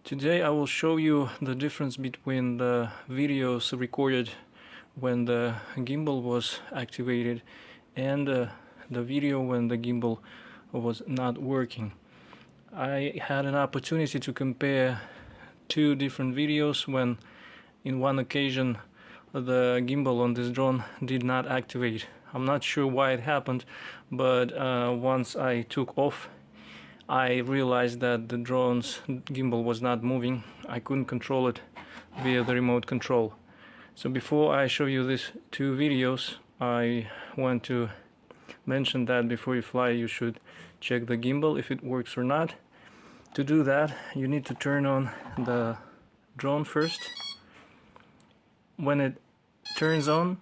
Today I will show you the difference between the videos recorded when the gimbal was activated and the video when the gimbal was not working. I had an opportunity to compare two different videos when in one occasion the gimbal on this drone did not activate. I'm not sure why it happened, but once I took off I realized that the drone's gimbal was not moving. I couldn't control it via the remote control. So before I show you these two videos, I want to mention that before you fly you should check the gimbal if it works or not. To do that you need to turn on the drone first. When it turns on,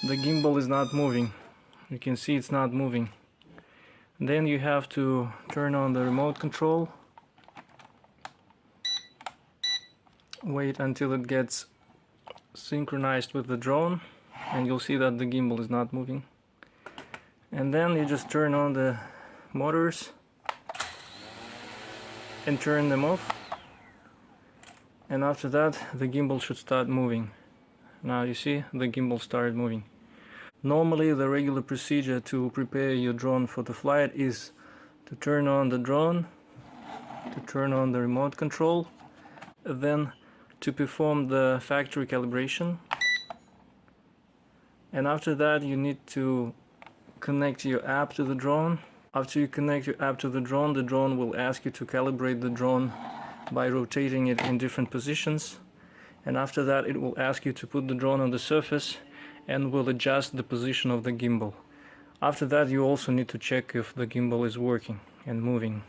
the gimbal is not moving. You can see it's not moving. Then you have to turn on the remote control, wait until it gets synchronized with the drone, and you'll see that the gimbal is not moving. And then you just turn on the motors and turn them off, and after that the gimbal should start moving. Now you see the gimbal started moving. Normally the regular procedure to prepare your drone for the flight is to turn on the drone, to turn on the remote control, then to perform the factory calibration, and after that you need to connect your app to the drone. After you connect your app to the drone will ask you to calibrate the drone by rotating it in different positions, and after that it will ask you to put the drone on the surface and will adjust the position of the gimbal. After that you also need to check if the gimbal is working and moving.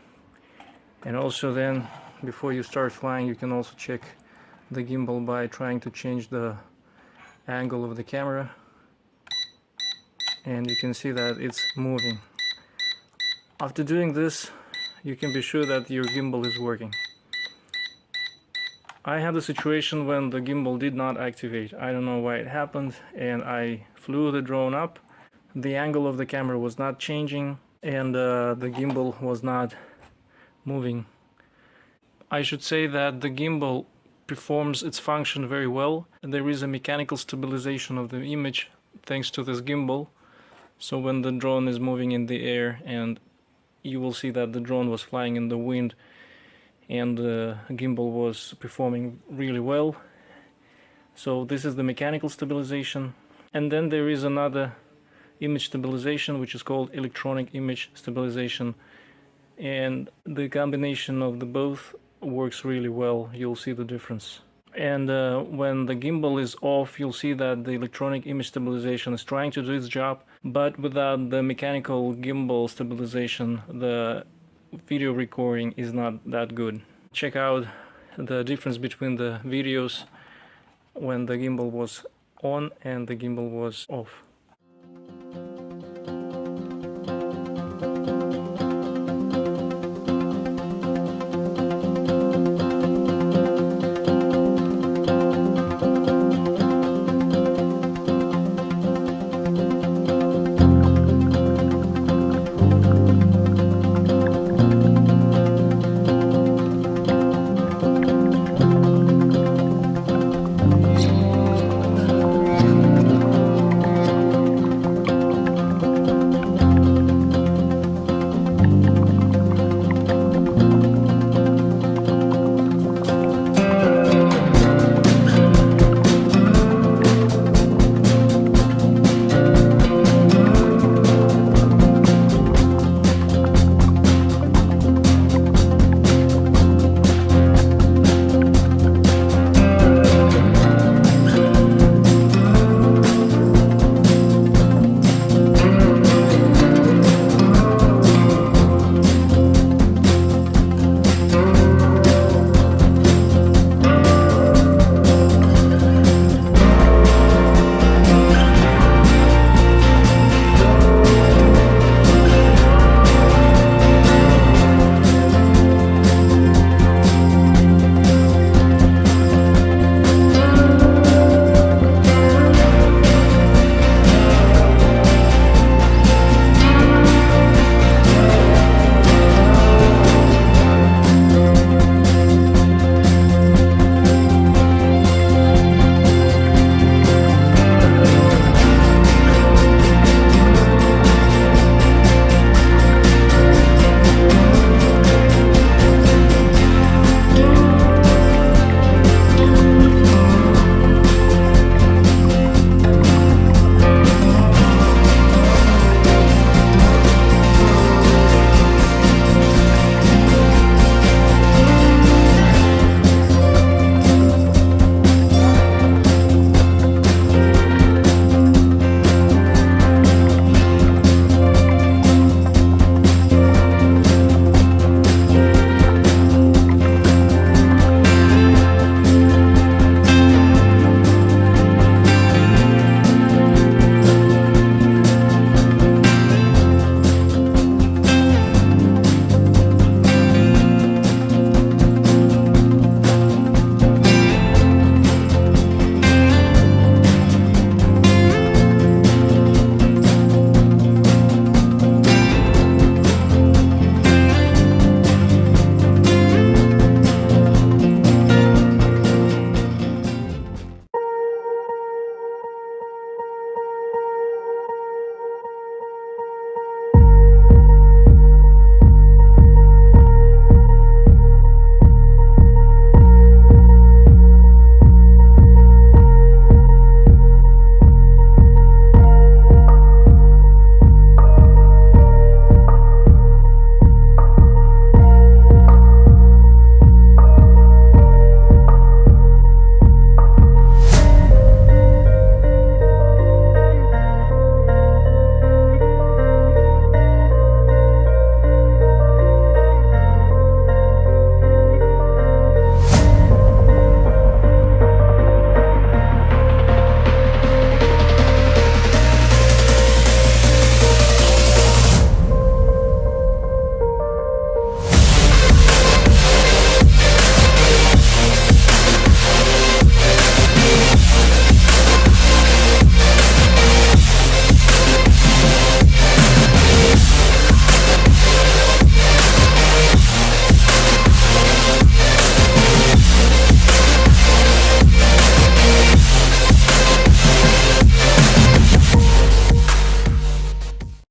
And also then, before you start flying, you can also check the gimbal by trying to change the angle of the camera, and you can see that it's moving. After doing this, you can be sure that your gimbal is working. I had a situation when the gimbal did not activate. I don't know why it happened, and I flew the drone up. The angle of the camera was not changing, and the gimbal was not moving. I should say that the gimbal performs its function very well. There is a mechanical stabilization of the image thanks to this gimbal. So when the drone is moving in the air, and you will see that the drone was flying in the wind, and the gimbal was performing really well. So this is the mechanical stabilization. And then there is another image stabilization which is called electronic image stabilization, and the combination of the both works really well. You'll see the difference. And when the gimbal is off, you'll see that the electronic image stabilization is trying to do its job, but without the mechanical gimbal stabilization the video recording is not that good. Check out the difference between the videos when the gimbal was on and the gimbal was off.